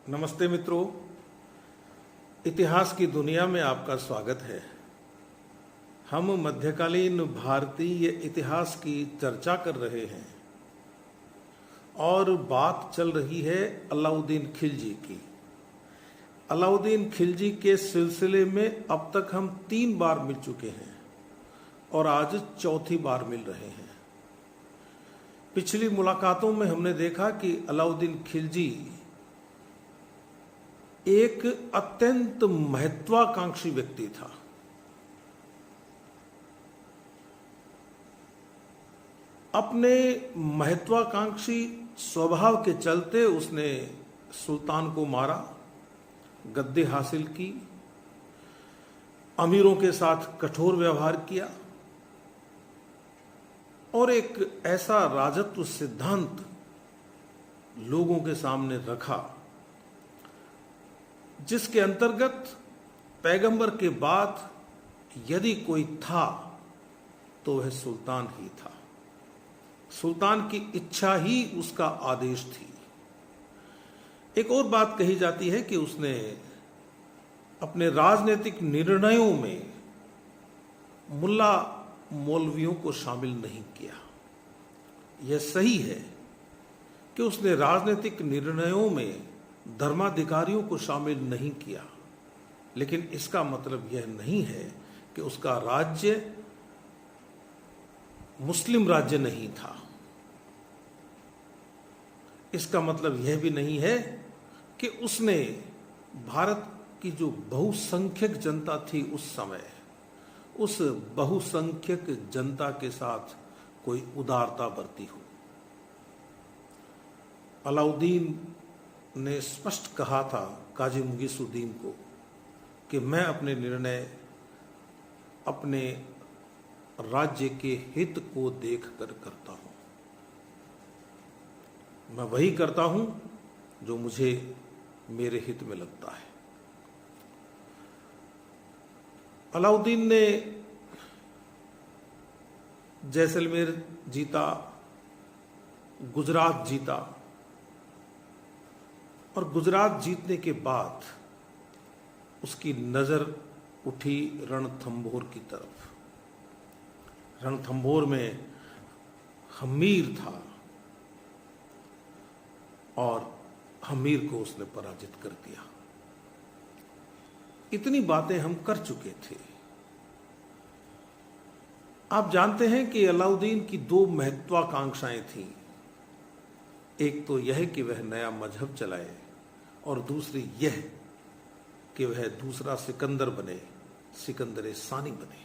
नमस्ते मित्रों, इतिहास की दुनिया में आपका स्वागत है। हम मध्यकालीन भारतीय इतिहास की चर्चा कर रहे हैं और बात चल रही है अलाउद्दीन खिलजी की। अलाउद्दीन खिलजी के सिलसिले में अब तक हम 3 बार मिल चुके हैं और आज चौथी बार मिल रहे हैं। पिछली मुलाकातों में हमने देखा कि अलाउद्दीन खिलजी एक अत्यंत महत्वाकांक्षी व्यक्ति था। अपने महत्वाकांक्षी स्वभाव के चलते उसने सुल्तान को मारा, गद्दी हासिल की, अमीरों के साथ कठोर व्यवहार किया और एक ऐसा राजत्व सिद्धांत लोगों के सामने रखा जिसके अंतर्गत पैगंबर के बाद यदि कोई था तो वह सुल्तान ही था। सुल्तान की इच्छा ही उसका आदेश थी। एक और बात कही जाती है कि उसने अपने राजनीतिक निर्णयों में मुल्ला मौलवियों को शामिल नहीं किया। यह सही है कि उसने राजनीतिक निर्णयों में धर्माधिकारियों को शामिल नहीं किया, लेकिन इसका मतलब यह नहीं है कि उसका राज्य मुस्लिम राज्य नहीं था। इसका मतलब यह भी नहीं है कि उसने भारत की जो बहुसंख्यक जनता थी उस समय, उस बहुसंख्यक जनता के साथ कोई उदारता बरती हो। अलाउद्दीन ने स्पष्ट कहा था काजी मुगीसुद्दीन को कि मैं अपने निर्णय अपने राज्य के हित को देखकर करता हूं। मैं वही करता हूं जो मुझे मेरे हित में लगता है। अलाउद्दीन ने जैसलमेर जीता, गुजरात जीता और गुजरात जीतने के बाद उसकी नजर उठी रणथंभौर की तरफ। रणथंभौर में हमीर था और हमीर को उसने पराजित कर दिया। इतनी बातें हम कर चुके थे। आप जानते हैं कि अलाउद्दीन की 2 महत्वाकांक्षाएं थीं। एक तो यह कि वह नया मजहब चलाए और दूसरी यह कि वह दूसरा सिकंदर बने, सिकंदर सानी बने।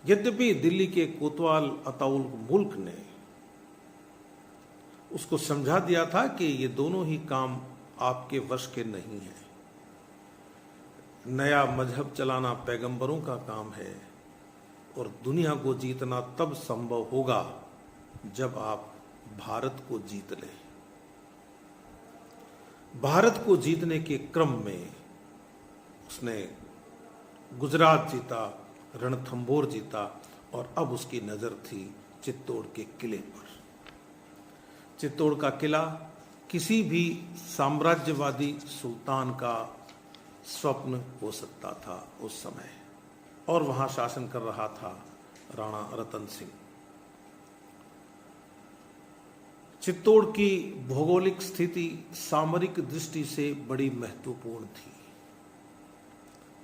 यद्यपि दिल्ली के कोतवाल अताउल मुल्क ने उसको समझा दिया था कि ये दोनों ही काम आपके वश के नहीं हैं। नया मजहब चलाना पैगंबरों का काम है और दुनिया को जीतना तब संभव होगा जब आप भारत को जीत लें। भारत को जीतने के क्रम में उसने गुजरात जीता, रणथंभौर जीता और अब उसकी नजर थी चित्तौड़ के किले पर। चित्तौड़ का किला किसी भी साम्राज्यवादी सुल्तान का स्वप्न हो सकता था उस समय, और वहां शासन कर रहा था राणा रतन सिंह। चित्तौड़ की भौगोलिक स्थिति सामरिक दृष्टि से बड़ी महत्वपूर्ण थी।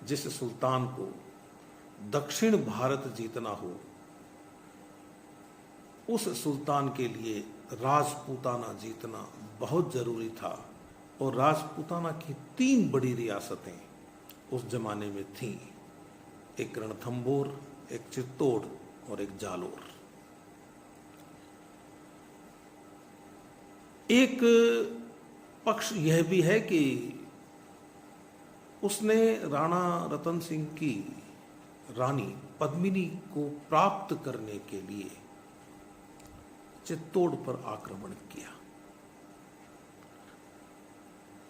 जिस सुल्तान को दक्षिण भारत जीतना हो, उस सुल्तान के लिए राजपूताना जीतना बहुत जरूरी था। और राजपूताना की 3 बड़ी रियासतें उस जमाने में थीं, एक रणथंभौर, एक चित्तौड़ और एक जालोर। एक पक्ष यह भी है कि उसने राणा रतन सिंह की रानी पद्मिनी को प्राप्त करने के लिए चित्तौड़ पर आक्रमण किया।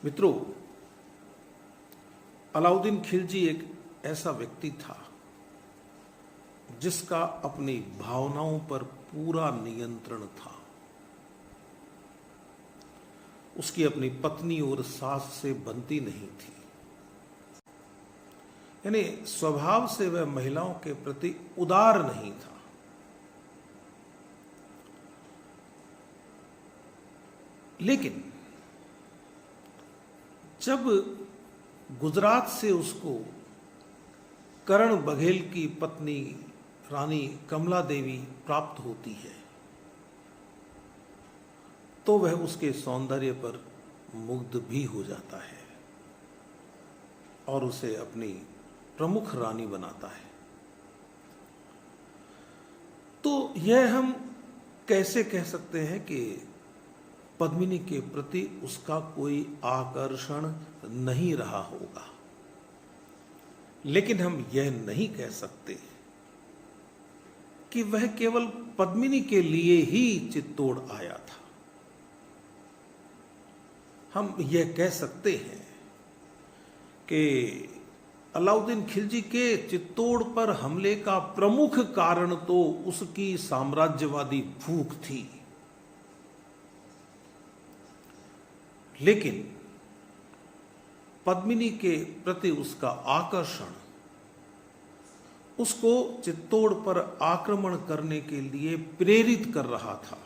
मित्रों, अलाउद्दीन खिलजी एक ऐसा व्यक्ति था जिसका अपनी भावनाओं पर पूरा नियंत्रण था। उसकी अपनी पत्नी और सास से बनती नहीं थी। यानी स्वभाव से वह महिलाओं के प्रति उदार नहीं था। लेकिन जब गुजरात से उसको करण बघेल की पत्नी रानी कमला देवी प्राप्त होती है तो वह उसके सौंदर्य पर मुग्ध भी हो जाता है और उसे अपनी प्रमुख रानी बनाता है। तो यह हम कैसे कह सकते हैं कि पद्मिनी के प्रति उसका कोई आकर्षण नहीं रहा होगा, लेकिन हम यह नहीं कह सकते कि वह केवल पद्मिनी के लिए ही चित्तौड़ आया था। हम यह कह सकते हैं कि अलाउद्दीन खिलजी के चित्तौड़ पर हमले का प्रमुख कारण तो उसकी साम्राज्यवादी भूख थी, लेकिन पद्मिनी के प्रति उसका आकर्षण उसको चित्तौड़ पर आक्रमण करने के लिए प्रेरित कर रहा था।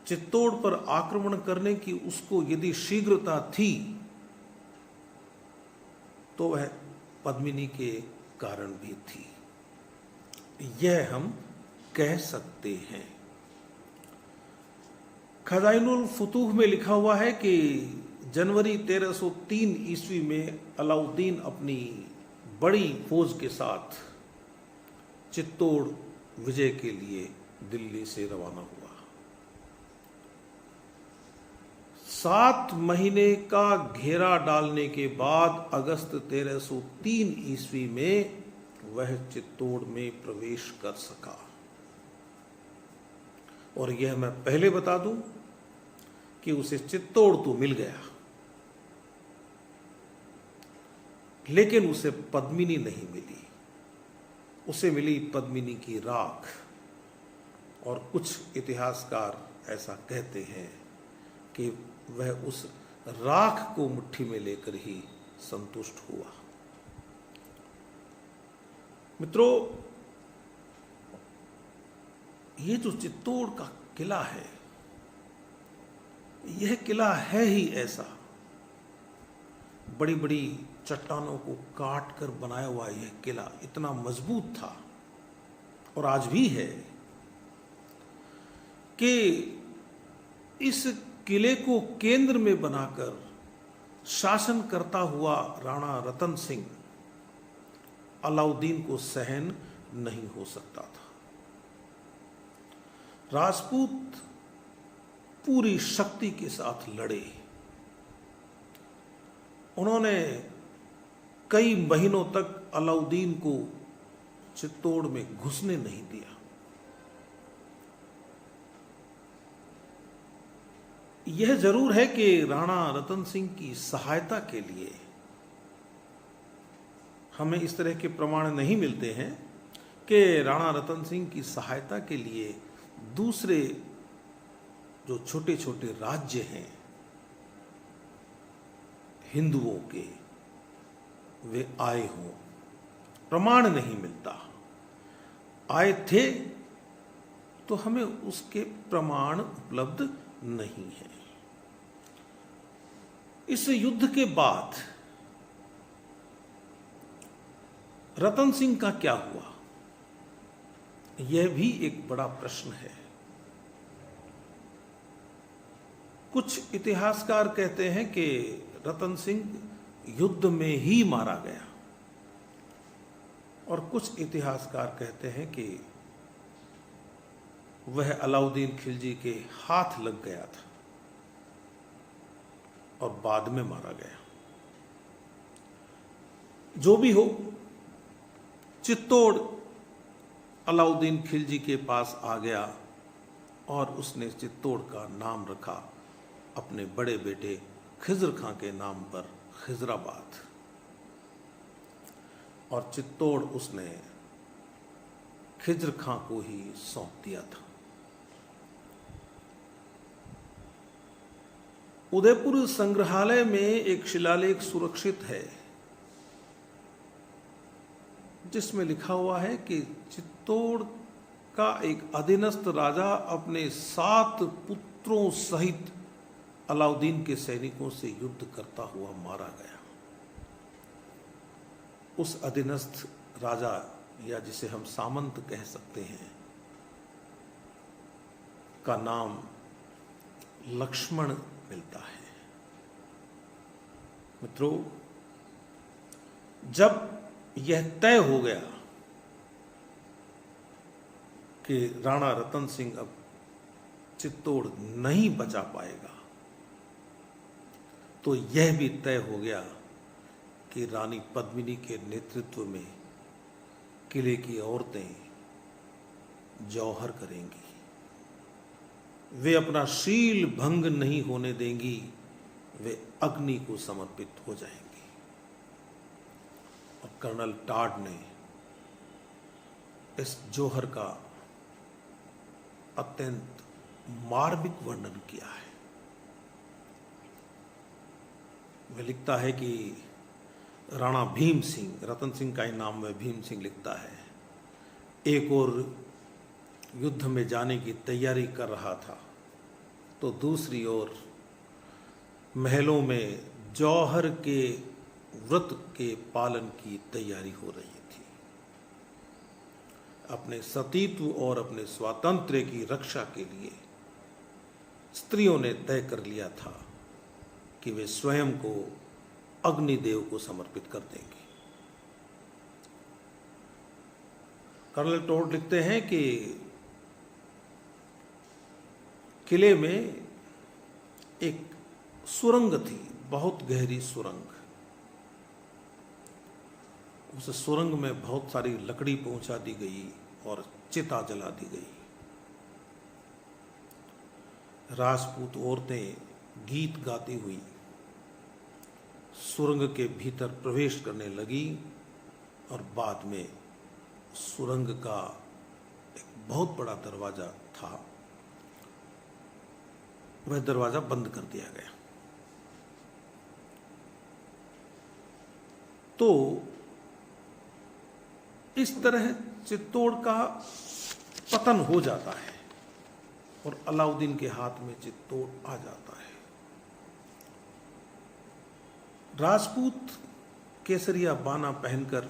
चित्तौड़ पर आक्रमण करने की उसको यदि शीघ्रता थी तो वह पद्मिनी के कारण भी थी, यह हम कह सकते हैं। खजाइनुल फुतूह में लिखा हुआ है कि जनवरी 1303 ईस्वी में अलाउद्दीन अपनी बड़ी फौज के साथ चित्तौड़ विजय के लिए दिल्ली से रवाना हुआ। 7 महीने का घेरा डालने के बाद अगस्त 1303 ईस्वी में वह चित्तौड़ में प्रवेश कर सका। और यह मैं पहले बता दूं कि उसे चित्तौड़ तो मिल गया, लेकिन उसे पद्मिनी नहीं मिली। उसे मिली पद्मिनी की राख, और कुछ इतिहासकार ऐसा कहते हैं कि वह उस राख को मुट्ठी में लेकर ही संतुष्ट हुआ। मित्रों, ये जो चित्तौड़ का किला है, यह किला है ही ऐसा। बड़ी बड़ी चट्टानों को काट कर बनाया हुआ यह किला इतना मजबूत था, और आज भी है, कि इस किले को केंद्र में बनाकर शासन करता हुआ राणा रतन सिंह अलाउद्दीन को सहन नहीं हो सकता था। राजपूत पूरी शक्ति के साथ लड़े। उन्होंने कई महीनों तक अलाउद्दीन को चित्तौड़ में घुसने नहीं दिया। यह जरूर है कि राणा रतन सिंह की सहायता के लिए हमें इस तरह के प्रमाण नहीं मिलते हैं कि राणा रतन सिंह की सहायता के लिए दूसरे जो छोटे छोटे राज्य हैं हिंदुओं के, वे आए हों। प्रमाण नहीं मिलता। आए थे तो हमें उसके प्रमाण उपलब्ध नहीं है। इस युद्ध के बाद रतन सिंह का क्या हुआ, यह भी एक बड़ा प्रश्न है। कुछ इतिहासकार कहते हैं कि रतन सिंह युद्ध में ही मारा गया, और कुछ इतिहासकार कहते हैं कि वह अलाउद्दीन खिलजी के हाथ लग गया था और बाद में मारा गया। जो भी हो, चित्तौड़ अलाउद्दीन खिलजी के पास आ गया और उसने चित्तौड़ का नाम रखा अपने बड़े बेटे खिज्र खां के नाम पर, खिजराबाद। और चित्तौड़ उसने खिज्र खां को ही सौंप दिया था। उदयपुर संग्रहालय में एक शिलालेख सुरक्षित है जिसमें लिखा हुआ है कि चित्तौड़ का एक अधीनस्थ राजा अपने 7 पुत्रों सहित अलाउद्दीन के सैनिकों से युद्ध करता हुआ मारा गया। उस अधीनस्थ राजा, या जिसे हम सामंत कह सकते हैं, का नाम लक्ष्मण मिलता है। मित्रों, जब यह तय हो गया कि राणा रतन सिंह अब चित्तौड़ नहीं बचा पाएगा, तो यह भी तय हो गया कि रानी पद्मिनी के नेतृत्व में किले की औरतें जौहर करेंगी। वे अपना शील भंग नहीं होने देंगी, वे अग्नि को समर्पित हो जाएंगी। और कर्नल टाड ने इस जौहर का अत्यंत मार्मिक वर्णन किया है। वह लिखता है कि राणा भीम सिंह, रतन सिंह का ही नाम वह भीम सिंह लिखता है, एक और युद्ध में जाने की तैयारी कर रहा था, तो दूसरी ओर महलों में जौहर के व्रत के पालन की तैयारी हो रही थी। अपने सतीत्व और अपने स्वातंत्र्य की रक्षा के लिए स्त्रियों ने तय कर लिया था कि वे स्वयं को अग्निदेव को समर्पित कर देंगे। कर्नल टोड लिखते हैं कि किले में एक सुरंग थी, बहुत गहरी सुरंग। उस सुरंग में बहुत सारी लकड़ी पहुंचा दी गई और चिता जला दी गई। राजपूत औरतें गीत गाती हुई सुरंग के भीतर प्रवेश करने लगी और बाद में सुरंग का एक बहुत बड़ा दरवाजा था, वह दरवाजा बंद कर दिया गया। तो इस तरह चित्तौड़ का पतन हो जाता है और अलाउद्दीन के हाथ में चित्तौड़ आ जाता है। राजपूत केसरिया बाना पहनकर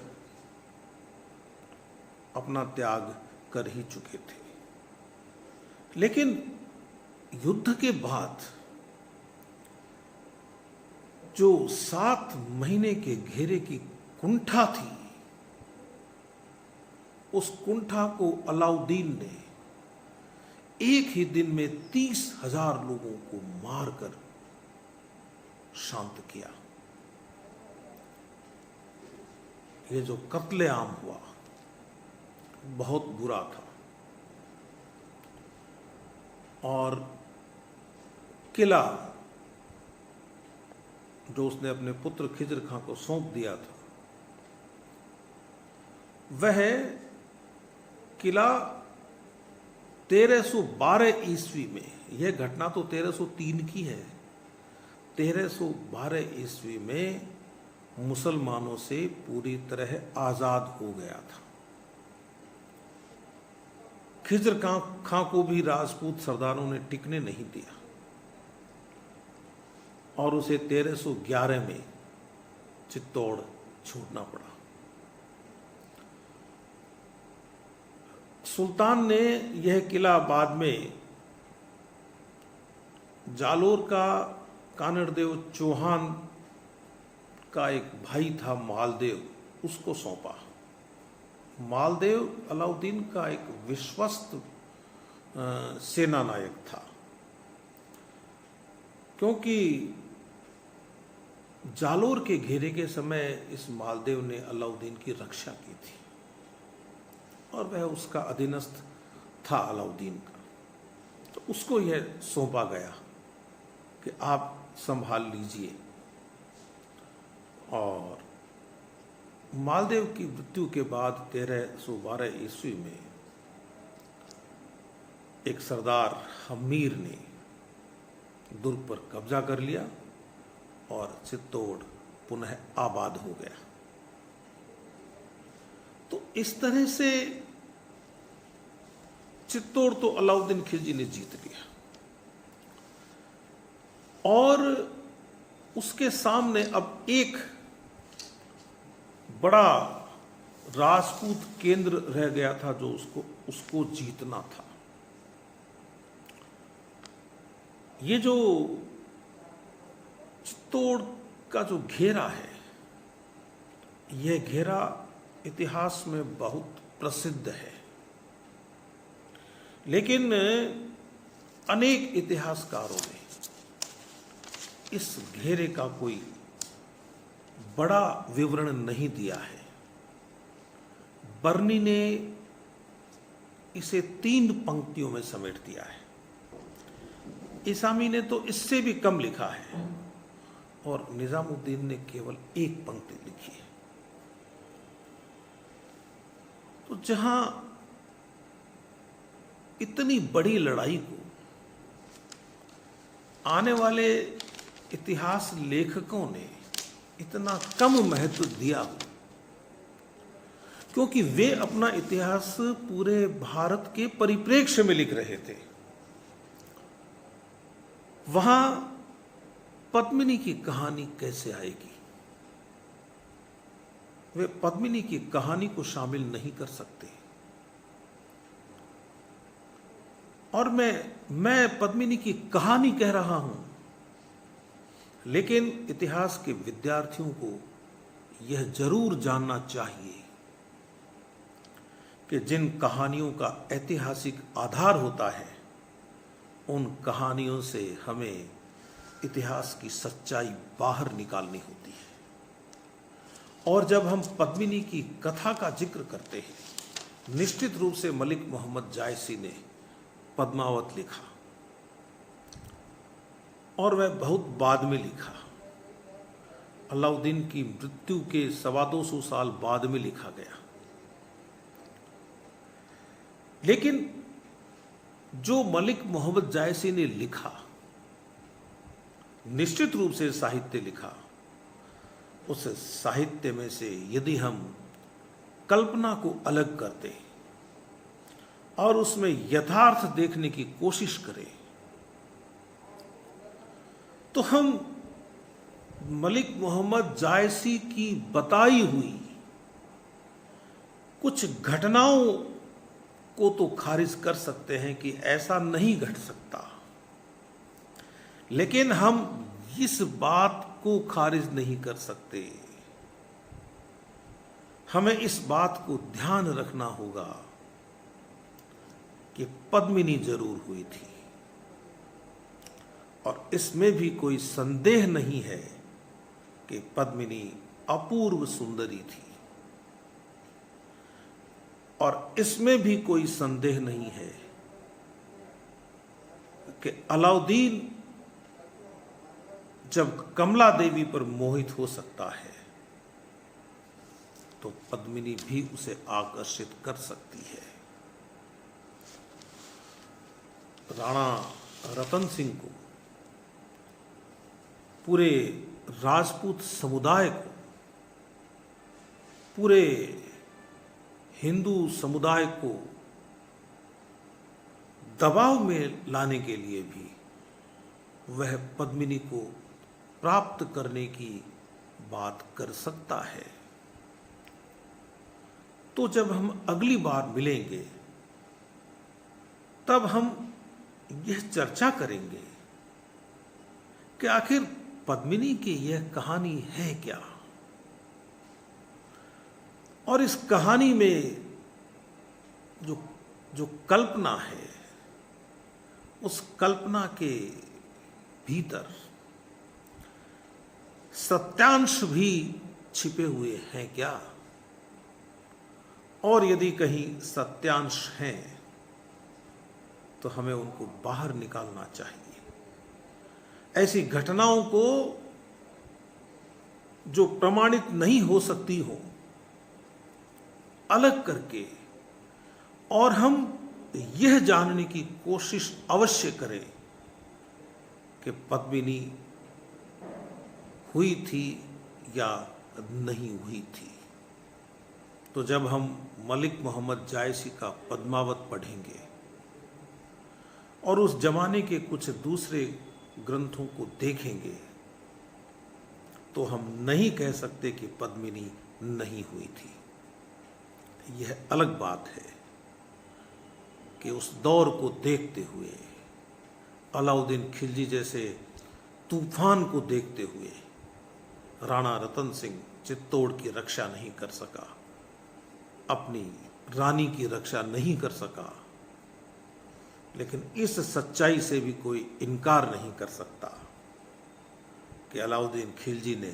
अपना त्याग कर ही चुके थे, लेकिन युद्ध के बाद जो 7 महीने के घेरे की कुंठा थी, उस कुंठा को अलाउद्दीन ने एक ही दिन में 30,000 लोगों को मारकर शांत किया। ये जो कत्लेआम हुआ बहुत बुरा था और किला जो उसने अपने पुत्र खिजर खां को सौंप दिया था, वह किला 1312 ईस्वी में, यह घटना तो 1303 की है, 1312 ईस्वी में मुसलमानों से पूरी तरह आजाद हो गया था। खिजर खां को भी राजपूत सरदारों ने टिकने नहीं दिया और उसे 1311 में चित्तौड़ छोड़ना पड़ा। सुल्तान ने यह किला बाद में जालोर का कानड़देव चौहान का एक भाई था मालदेव, उसको सौंपा। मालदेव अलाउद्दीन का एक विश्वस्त सेना नायक था, क्योंकि जालोर के घेरे के समय इस मालदेव ने अलाउद्दीन की रक्षा की थी और वह उसका अधीनस्थ था अलाउद्दीन का, तो उसको यह सौंपा गया कि आप संभाल लीजिए। और मालदेव की मृत्यु के बाद 1312 ईस्वी में एक सरदार हमीर ने दुर्ग पर कब्जा कर लिया और चित्तौड़ पुनः आबाद हो गया। तो इस तरह से चित्तौड़ तो अलाउद्दीन खिलजी ने जीत लिया और उसके सामने अब एक बड़ा राजपूत केंद्र रह गया था जो उसको जीतना था। ये जो चित्तौड़ का जो घेरा है, यह घेरा इतिहास में बहुत प्रसिद्ध है, लेकिन अनेक इतिहासकारों ने इस घेरे का कोई बड़ा विवरण नहीं दिया है। बर्नी ने इसे 3 पंक्तियों में समेट दिया है। इसामी ने तो इससे भी कम लिखा है और निजामुद्दीन ने केवल 1 पंक्ति लिखी है। तो जहां इतनी बड़ी लड़ाई को आने वाले इतिहास लेखकों ने इतना कम महत्व दिया हो, क्योंकि वे अपना इतिहास पूरे भारत के परिप्रेक्ष्य में लिख रहे थे, वहां पद्मिनी की कहानी कैसे आएगी? वे पद्मिनी की कहानी को शामिल नहीं कर सकते। और मैं पद्मिनी की कहानी कह रहा हूं, लेकिन इतिहास के विद्यार्थियों को यह जरूर जानना चाहिए कि जिन कहानियों का ऐतिहासिक आधार होता है, उन कहानियों से हमें इतिहास की सच्चाई बाहर निकालनी होती है। और जब हम पद्मिनी की कथा का जिक्र करते हैं, निश्चित रूप से मलिक मोहम्मद जायसी ने पद्मावत लिखा और वह बहुत बाद में लिखा। अलाउद्दीन की मृत्यु के 225 साल बाद में लिखा गया। लेकिन जो मलिक मोहम्मद जायसी ने लिखा, निश्चित रूप से साहित्य लिखा। उस साहित्य में से यदि हम कल्पना को अलग करते और उसमें यथार्थ देखने की कोशिश करें, तो हम मलिक मोहम्मद जायसी की बताई हुई कुछ घटनाओं को तो खारिज कर सकते हैं कि ऐसा नहीं घट सकता, लेकिन हम इस बात को खारिज नहीं कर सकते। हमें इस बात को ध्यान रखना होगा कि पद्मिनी जरूर हुई थी और इसमें भी कोई संदेह नहीं है कि पद्मिनी अपूर्व सुंदरी थी, और इसमें भी कोई संदेह नहीं है कि अलाउद्दीन जब कमला देवी पर मोहित हो सकता है तो पद्मिनी भी उसे आकर्षित कर सकती है। राणा रतन सिंह को, पूरे राजपूत समुदाय को, पूरे हिंदू समुदाय को दबाव में लाने के लिए भी वह पद्मिनी को प्राप्त करने की बात कर सकता है। तो जब हम अगली बार मिलेंगे तब हम यह चर्चा करेंगे कि आखिर पद्मिनी की यह कहानी है क्या, और इस कहानी में जो कल्पना है, उस कल्पना के भीतर सत्यांश भी छिपे हुए हैं क्या, और यदि कहीं सत्यांश हैं तो हमें उनको बाहर निकालना चाहिए। ऐसी घटनाओं को जो प्रमाणित नहीं हो सकती हो अलग करके, और हम यह जानने की कोशिश अवश्य करें कि पद्मिनी हुई थी या नहीं हुई थी। तो जब हम मलिक मोहम्मद जायसी का पद्मावत पढ़ेंगे और उस जमाने के कुछ दूसरे ग्रंथों को देखेंगे तो हम नहीं कह सकते कि पद्मिनी नहीं हुई थी। यह अलग बात है कि उस दौर को देखते हुए, अलाउद्दीन खिलजी जैसे तूफान को देखते हुए राणा रतन सिंह चित्तौड़ की रक्षा नहीं कर सका, अपनी रानी की रक्षा नहीं कर सका। लेकिन इस सच्चाई से भी कोई इनकार नहीं कर सकता कि अलाउद्दीन खिलजी ने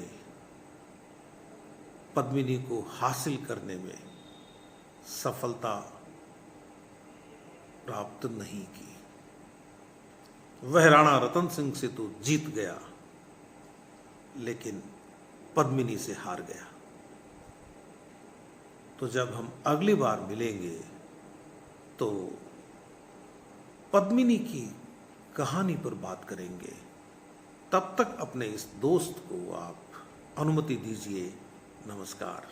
पद्मिनी को हासिल करने में सफलता प्राप्त नहीं की। वह राणा रतन सिंह से तो जीत गया, लेकिन पद्मिनी से हार गया। तो जब हम अगली बार मिलेंगे तो पद्मिनी की कहानी पर बात करेंगे। तब तक अपने इस दोस्त को आप अनुमति दीजिए। नमस्कार।